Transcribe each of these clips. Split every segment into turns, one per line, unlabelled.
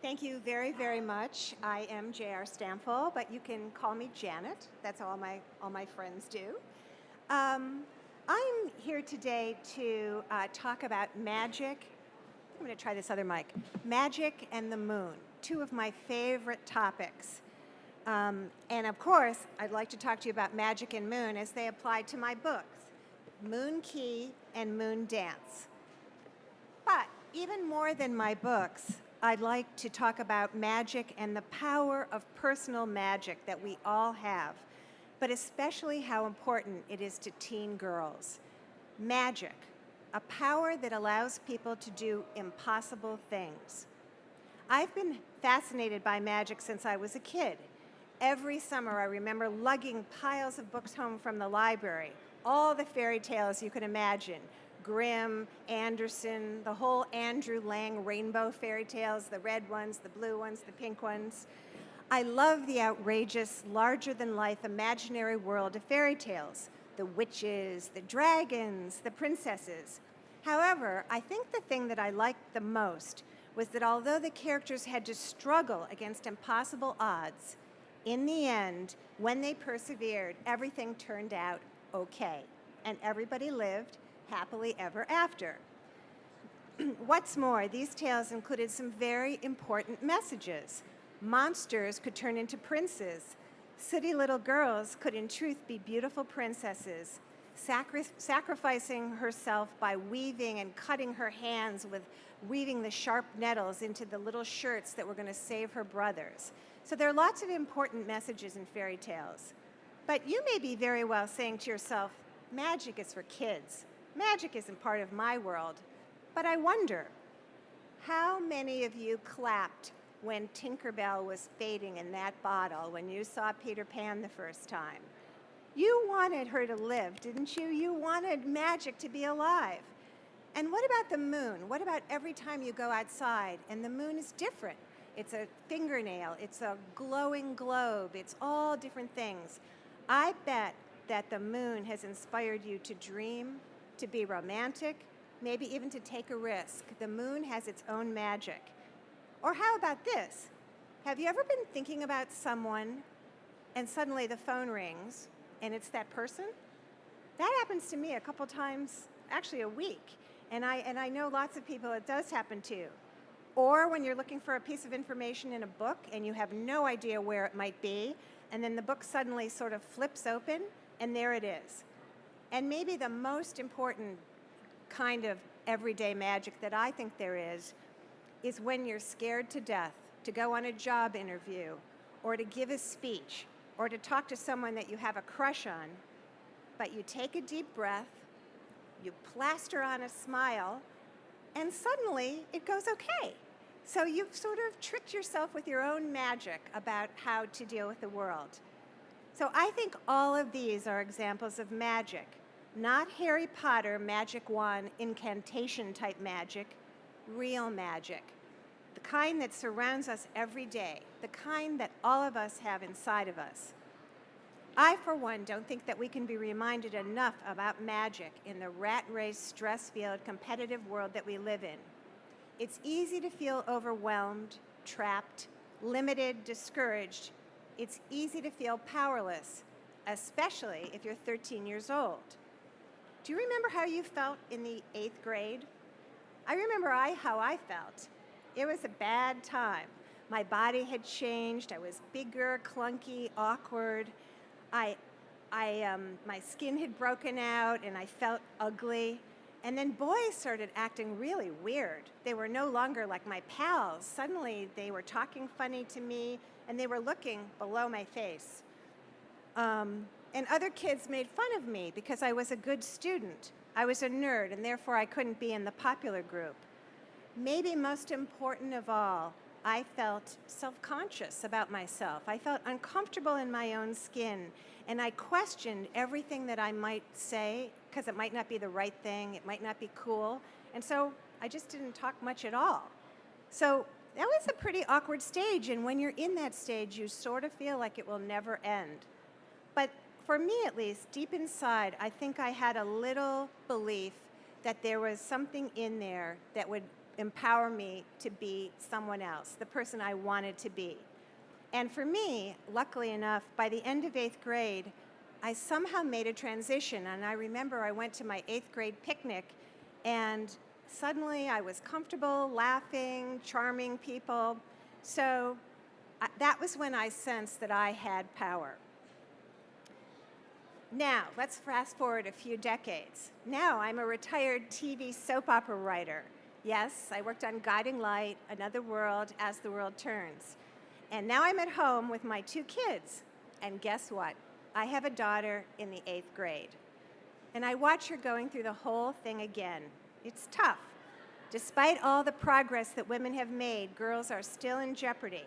Thank you very, very much. I am R Stampfl, but you can call me Janet. That's all my friends do. Um, I'm here today to talk about magic. I'm going to try this other mic. Magic and the moon, two of my favorite topics. And of course, I'd like to talk to you about magic and moon as they apply to my books, Moon Key and Moon Dance. But even more than my books, I'd like to talk about magic and the power of personal magic that we all have, but especially how important it is to teen girls. Magic, a power that allows people to do impossible things. I've been fascinated by magic since I was a kid. Every summer I remember lugging piles of books home from the library, all the fairy tales you could imagine. Grimm, Anderson, the whole Andrew Lang rainbow fairy tales, the red ones, the blue ones, the pink ones. I love the outrageous, larger-than-life imaginary world of fairy tales, the witches, the dragons, the princesses. However, I think the thing that I liked the most was that although the characters had to struggle against impossible odds, in the end, when they persevered, everything turned out okay, and everybody lived happily ever after. What's more, these tales included some very important messages. Monsters could turn into princes. City little girls could in truth be beautiful princesses, sacrificing herself by weaving and cutting her hands with weaving the sharp nettles into the little shirts that were going to save her brothers. So there are lots of important messages in fairy tales. But you may be very well saying to yourself, magic is for kids. Magic isn't part of my world. But I wonder, how many of you clapped when Tinkerbell was fading in that bottle when you saw Peter Pan the first time? You wanted her to live, didn't you? You wanted magic to be alive. And what about the moon? What about every time you go outside and the moon is different? It's a fingernail, it's a glowing globe, it's all different things. I bet that the moon has inspired you to dream, to be romantic, maybe even to take a risk. The moon has its own magic. Or how about this? Have you ever been thinking about someone and suddenly the phone rings and it's that person? That happens to me a couple times, actually a week. And I know lots of people it does happen to. Or when you're looking for a piece of information in a book and you have no idea where it might be, and then the book suddenly sort of flips open and there it is. And maybe the most important kind of everyday magic that I think there is when you're scared to death to go on a job interview or to give a speech or to talk to someone that you have a crush on, but you take a deep breath, you plaster on a smile, and suddenly it goes okay. So you've sort of tricked yourself with your own magic about how to deal with the world. So I think all of these are examples of magic. Not Harry Potter magic wand incantation type magic, real magic. The kind that surrounds us every day, the kind that all of us have inside of us. I, for one, don't think that we can be reminded enough about magic in the rat race, stress-filled, competitive world that we live in. It's easy to feel overwhelmed, trapped, limited, discouraged. It's easy to feel powerless, especially if you're 13 years old. Do you remember how you felt in the 8th grade? I remember how I felt. It was a bad time. My body had changed. I was bigger, clunky, awkward. My skin had broken out and I felt ugly. And then boys started acting really weird. They were no longer like my pals. Suddenly they were talking funny to me and they were looking below my face. And other kids made fun of me because I was a good student. I was a nerd, and therefore I couldn't be in the popular group. Maybe most important of all, I felt self-conscious about myself. I felt uncomfortable in my own skin, and I questioned everything that I might say because it might not be the right thing, it might not be cool, and so I just didn't talk much at all. So that was a pretty awkward stage, and when you're in that stage, you sort of feel like it will never end. But for me at least, deep inside, I think I had a little belief that there was something in there that would empower me to be someone else, the person I wanted to be. And for me, luckily enough, by the end of 8th grade, I somehow made a transition. And I remember I went to my 8th grade picnic, and suddenly I was comfortable, laughing, charming people. So that was when I sensed that I had power. Now, let's fast forward a few decades. Now I'm a retired TV soap opera writer. Yes, I worked on Guiding Light, Another World, As the World Turns. And now I'm at home with my 2 kids. And guess what? I have a daughter in the 8th grade. And I watch her going through the whole thing again. It's tough. Despite all the progress that women have made, girls are still in jeopardy.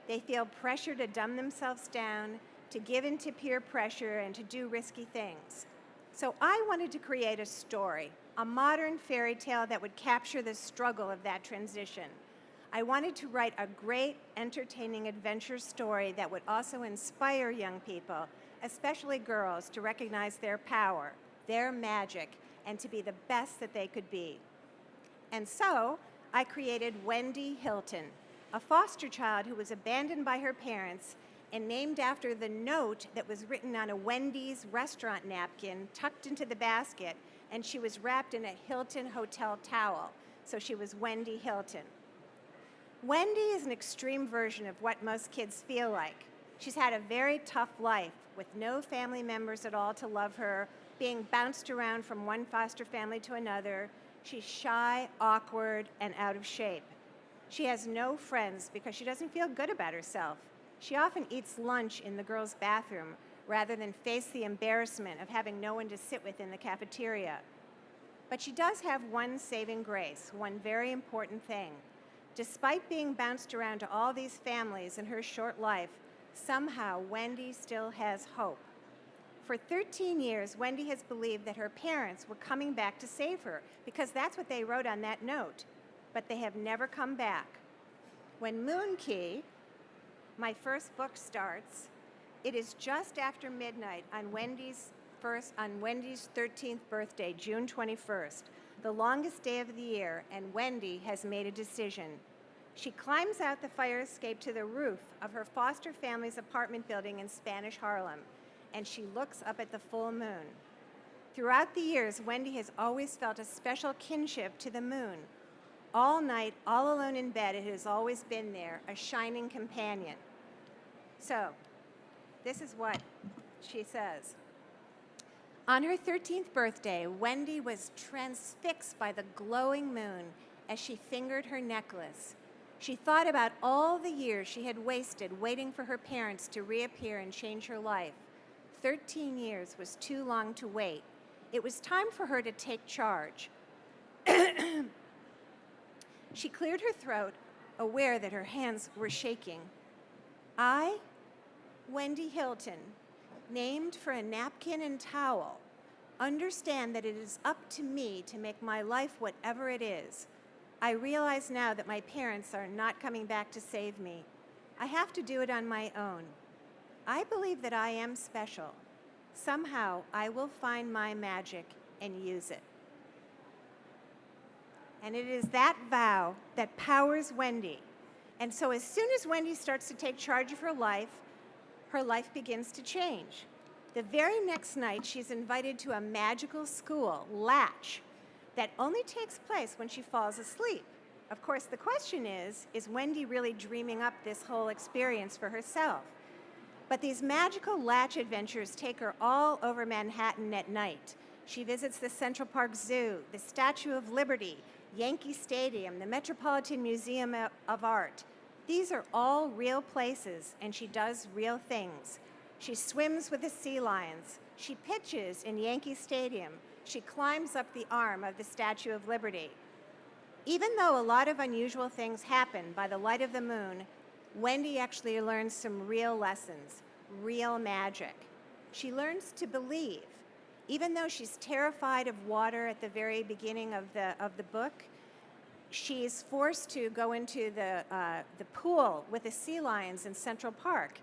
They feel pressure to dumb themselves down, to give in to peer pressure, and to do risky things. So I wanted to create a story, a modern fairy tale that would capture the struggle of that transition. I wanted to write a great, entertaining adventure story that would also inspire young people, especially girls, to recognize their power, their magic, and to be the best that they could be. And so I created Wendy Hilton, a foster child who was abandoned by her parents and named after the note that was written on a Wendy's restaurant napkin tucked into the basket, and she was wrapped in a Hilton hotel towel. So she was Wendy Hilton. Wendy is an extreme version of what most kids feel like. She's had a very tough life with no family members at all to love her, being bounced around from one foster family to another. She's shy, awkward, and out of shape. She has no friends because she doesn't feel good about herself. She often eats lunch in the girls' bathroom rather than face the embarrassment of having no one to sit with in the cafeteria. But she does have one saving grace, one very important thing. Despite being bounced around to all these families in her short life, somehow Wendy still has hope. For 13 years, Wendy has believed that her parents were coming back to save her because that's what they wrote on that note, but they have never come back. When Moon Key, my first book, starts, it is just after midnight on Wendy's 13th birthday, June 21st, the longest day of the year, and Wendy has made a decision. She climbs out the fire escape to the roof of her foster family's apartment building in Spanish Harlem, and she looks up at the full moon. Throughout the years, Wendy has always felt a special kinship to the moon. All night, all alone in bed, it has always been there, a shining companion. So, this is what she says. On her 13th birthday, Wendy was transfixed by the glowing moon as she fingered her necklace. She thought about all the years she had wasted waiting for her parents to reappear and change her life. 13 years was too long to wait. It was time for her to take charge. She cleared her throat, aware that her hands were shaking. I, Wendy Hilton, named for a napkin and towel, understand that it is up to me to make my life whatever it is. I realize now that my parents are not coming back to save me. I have to do it on my own. I believe that I am special. Somehow I will find my magic and use it. And it is that vow that powers Wendy. And so as soon as Wendy starts to take charge of her life begins to change. The very next night, she's invited to a magical school, Latch, that only takes place when she falls asleep. Of course, the question is Wendy really dreaming up this whole experience for herself? But these magical Latch adventures take her all over Manhattan at night. She visits the Central Park Zoo, the Statue of Liberty, Yankee Stadium, the Metropolitan Museum of Art. These are all real places, and she does real things. She swims with the sea lions. She pitches in Yankee Stadium. She climbs up the arm of the Statue of Liberty. Even though a lot of unusual things happen by the light of the moon, Wendy actually learns some real lessons, real magic. She learns to believe. Even though she's terrified of water at the very beginning of the book, she's forced to go into the pool with the sea lions in Central Park.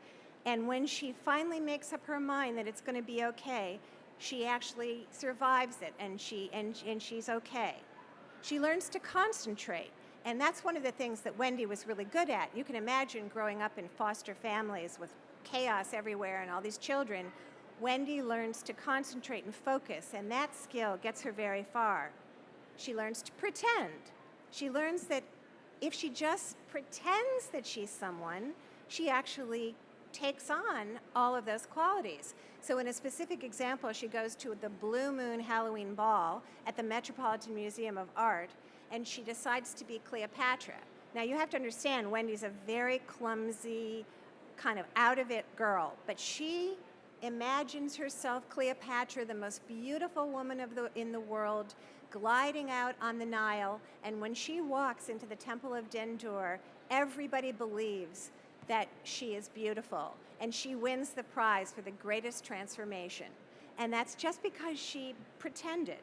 And when she finally makes up her mind that it's going to be okay, she actually survives it, and she's okay. She learns to concentrate. And that's one of the things that Wendy was really good at. You can imagine growing up in foster families with chaos everywhere and all these children. Wendy learns to concentrate and focus, and that skill gets her very far. She learns to pretend. She learns that if she just pretends that she's someone, she actually takes on all of those qualities. So in a specific example, she goes to the Blue Moon Halloween Ball at the Metropolitan Museum of Art, and she decides to be Cleopatra. Now you have to understand, Wendy's a very clumsy, kind of out-of-it girl, but she imagines herself Cleopatra, the most beautiful woman in the world, gliding out on the Nile, and when she walks into the Temple of Dendur, everybody believes that she is beautiful, and she wins the prize for the greatest transformation. And that's just because she pretended.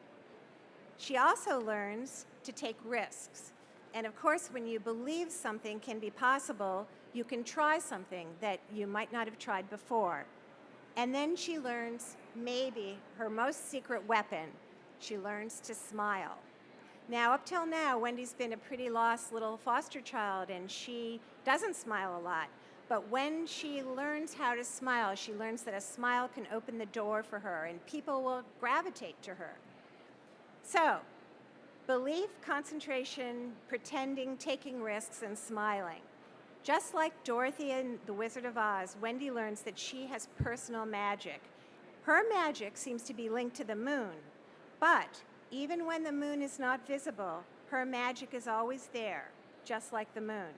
She also learns to take risks. And of course, when you believe something can be possible, you can try something that you might not have tried before. And then she learns maybe her most secret weapon. She learns to smile. Now, up till now, Wendy's been a pretty lost little foster child, and she doesn't smile a lot. But when she learns how to smile, she learns that a smile can open the door for her, and people will gravitate to her. So, belief, concentration, pretending, taking risks, and smiling. Just like Dorothy in The Wizard of Oz, Wendy learns that she has personal magic. Her magic seems to be linked to the moon, but even when the moon is not visible, her magic is always there, just like the moon.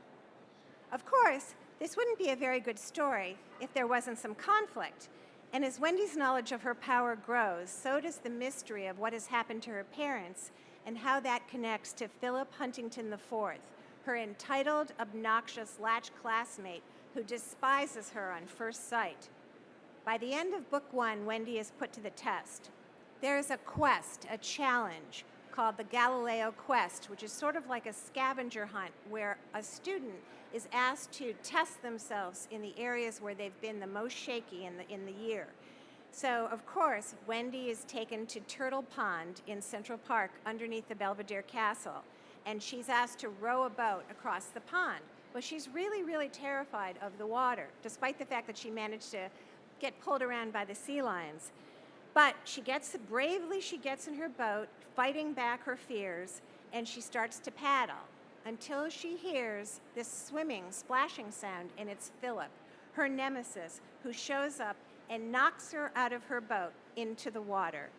Of course, this wouldn't be a very good story if there wasn't some conflict. And as Wendy's knowledge of her power grows, so does the mystery of what has happened to her parents and how that connects to Philip Huntington IV, her entitled, obnoxious latch classmate who despises her on first sight. By the end of book 1, Wendy is put to the test. There is a quest, a challenge, called the Galileo Quest, which is sort of like a scavenger hunt where a student is asked to test themselves in the areas where they've been the most shaky in the year. So, of course, Wendy is taken to Turtle Pond in Central Park underneath the Belvedere Castle, and she's asked to row a boat across the pond. Well, she's really, really terrified of the water, despite the fact that she managed to get pulled around by the sea lions. But she gets in her boat, fighting back her fears, and she starts to paddle until she hears this swimming, splashing sound, and it's Philip, her nemesis, who shows up and knocks her out of her boat into the water.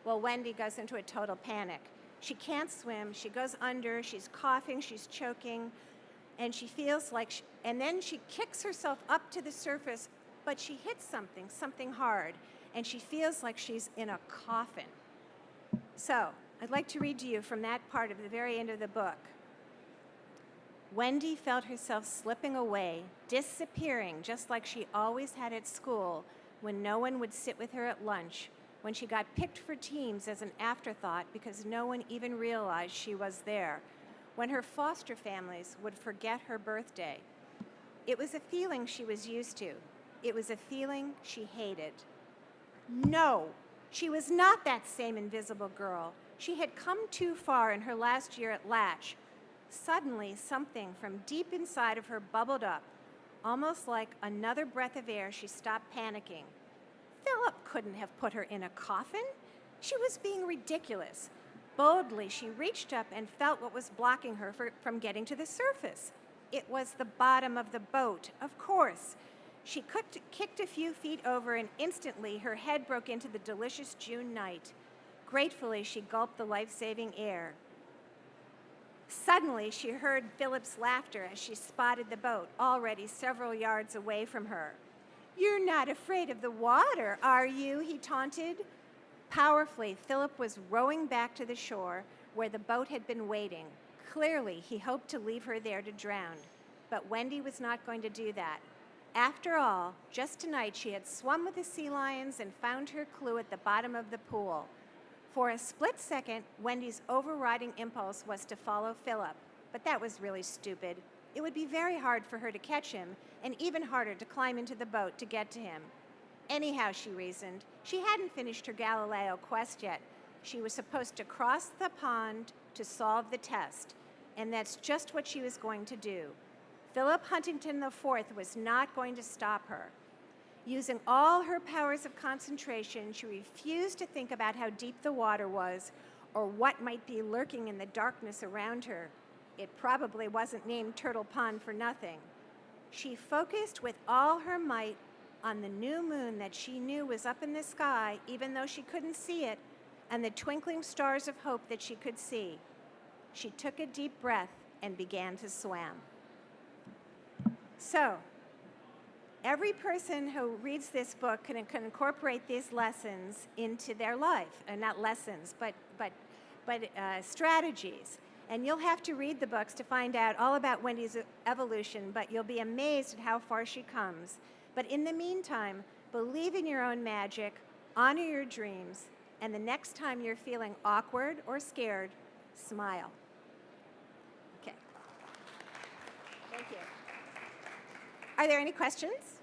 Well, Wendy goes into a total panic. She can't swim, she goes under, she's coughing, she's choking, and she feels like, and then she kicks herself up to the surface, but she hits something hard, and she feels like she's in a coffin. So, I'd like to read to you from that part of the very end of the book. Wendy felt herself slipping away, disappearing, just like she always had at school when no one would sit with her at lunch, when she got picked for teams as an afterthought because no one even realized she was there, when her foster families would forget her birthday. It was a feeling she was used to. It was a feeling she hated. No, she was not that same invisible girl. She had come too far in her last year at Latch. Suddenly, something from deep inside of her bubbled up. Almost like another breath of air, she stopped panicking. Philip couldn't have put her in a coffin. She was being ridiculous. Boldly, she reached up and felt what was blocking her from getting to the surface. It was the bottom of the boat, of course. She kicked a few feet over, and instantly her head broke into the delicious June night. Gratefully, she gulped the life-saving air. Suddenly, she heard Philip's laughter as she spotted the boat, already several yards away from her. "You're not afraid of the water, are you?" he taunted. Powerfully, Philip was rowing back to the shore where the boat had been waiting. Clearly, he hoped to leave her there to drown. But Wendy was not going to do that. After all, just tonight she had swum with the sea lions and found her clue at the bottom of the pool. For a split second, Wendy's overriding impulse was to follow Philip, but that was really stupid. It would be very hard for her to catch him, and even harder to climb into the boat to get to him. Anyhow, she reasoned, she hadn't finished her Galileo Quest yet. She was supposed to cross the pond to solve the test. and that's just what she was going to do. Philip Huntington IV was not going to stop her. Using all her powers of concentration, she refused to think about how deep the water was or what might be lurking in the darkness around her. It probably wasn't named Turtle Pond for nothing. She focused with all her might on the new moon that she knew was up in the sky, even though she couldn't see it, and the twinkling stars of hope that she could see. She took a deep breath and began to swim. So, every person who reads this book can incorporate these lessons into their life, and not lessons, but strategies. And you'll have to read the books to find out all about Wendy's evolution, but you'll be amazed at how far she comes. But in the meantime, believe in your own magic, honor your dreams, and the next time you're feeling awkward or scared, smile. Okay. Thank you. Are there any questions?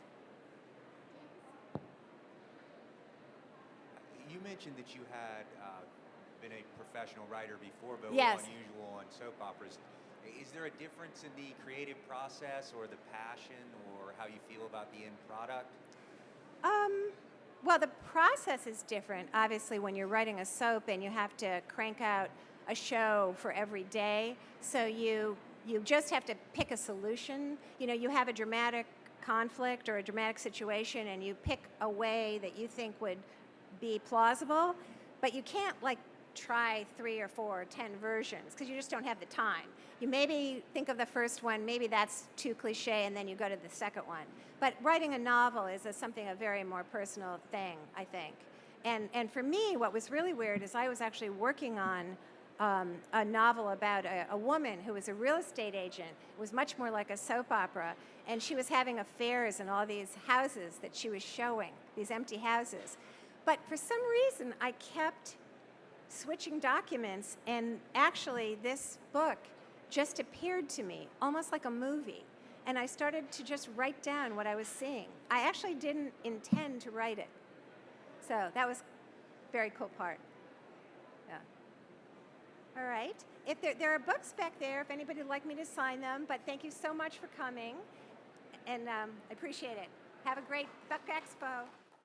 You mentioned that you had been a professional writer before, but
Yes.
were unusual on soap operas. Is there a difference in the creative process or the passion or how you feel about the end product?
Well, the process is different, obviously, when you're writing a soap and you have to crank out a show for every day. So you just have to pick a solution. You know, you have a dramatic conflict or a dramatic situation and you pick a way that you think would be plausible, but you can't like try 3 or 4 or 10 versions because you just don't have the time. You maybe think of the first one, maybe that's too cliche, and then you go to the second one. But writing a novel is a very more personal thing, I think. And for me, what was really weird is I was actually working on a novel about a woman who was a real estate agent. It was much more like a soap opera, and she was having affairs in all these houses that she was showing, these empty houses. But for some reason, I kept switching documents, and actually this book just appeared to me almost like a movie, and I started to just write down what I was seeing. I actually didn't intend to write it, so that was a very cool part. Yeah. All right, if there are books back there if anybody would like me to sign them, but thank you so much for coming, and I appreciate it. Have a great Book Expo.